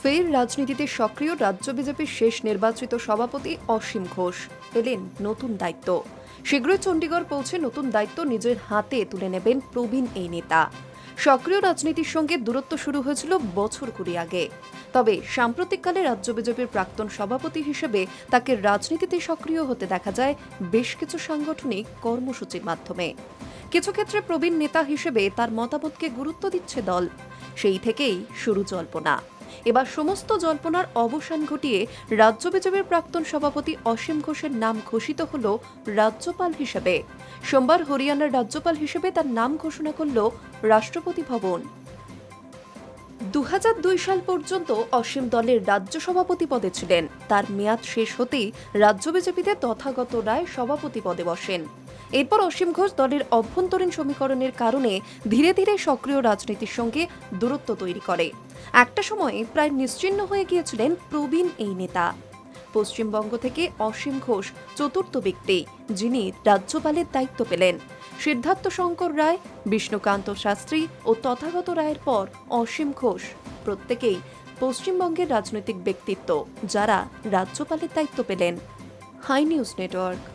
ফের রাজনীতিতে সক্রিয় রাজ্য বিজেপির শেষ নির্বাচিত সভাপতি অসীম ঘোষ পেলেন নতুন দায়িত্ব। শীঘ্রই চণ্ডীগড় পৌঁছে নতুন দায়িত্ব নিজের হাতে তুলে নেবেন প্রবীণ এই নেতা। সক্রিয় রাজনীতির সঙ্গে দূরত্ব শুরু হয়েছিল বছর কুড়ি আগে, তবে সাম্প্রতিককালে রাজ্য বিজেপির প্রাক্তন সভাপতি হিসেবে তাকে রাজনীতিতে সক্রিয় হতে দেখা যায় বেশ কিছু সাংগঠনিক কর্মসূচির মাধ্যমে। কিছু ক্ষেত্রে প্রবীণ নেতা হিসেবে তার মতামতকে গুরুত্ব দিচ্ছে দল। সেই থেকেই শুরু জল্পনা। এবার সমস্ত জল্পনার অবসান ঘটিয়ে রাজ্য বিজেপির প্রাক্তন সভাপতি অসীম ঘোষের নাম ঘোষিত হল রাজ্যপাল হিসেবে। সোমবার হরিয়ানার রাজ্যপাল হিসেবে তার নাম ঘোষণা করল রাষ্ট্রপতি ভবন। 2002 সাল পর্যন্ত অসীম দলের রাজ্য সভাপতি পদে ছিলেন। তার মেয়াদ শেষ হতেই রাজ্য বিজেপিতে তথাগত রায় সভাপতি পদে বসেন। এরপর অসীম ঘোষ দলের অভ্যন্তরীণ সমীকরণের কারণে ধীরে ধীরে সক্রিয় রাজনীতির সঙ্গে দূরত্ব তৈরি করে। একটা সময়ে প্রায় নিশ্চিহ্ন হয়ে গিয়েছিলেন প্রবীণ এই নেতা। পশ্চিমবঙ্গ থেকে অসীম ঘোষ চতুর্থ ব্যক্তি যিনি রাজ্যপালের দায়িত্ব পেলেন। সিদ্ধার্থ শঙ্কর রায়, বিষ্ণুকান্ত শাস্ত্রী ও তথাগত রায়ের পর অসীম ঘোষ প্রত্যেকেই পশ্চিমবঙ্গের রাজনৈতিক ব্যক্তিত্ব যারা রাজ্যপালের দায়িত্ব পেলেন। Hi news network.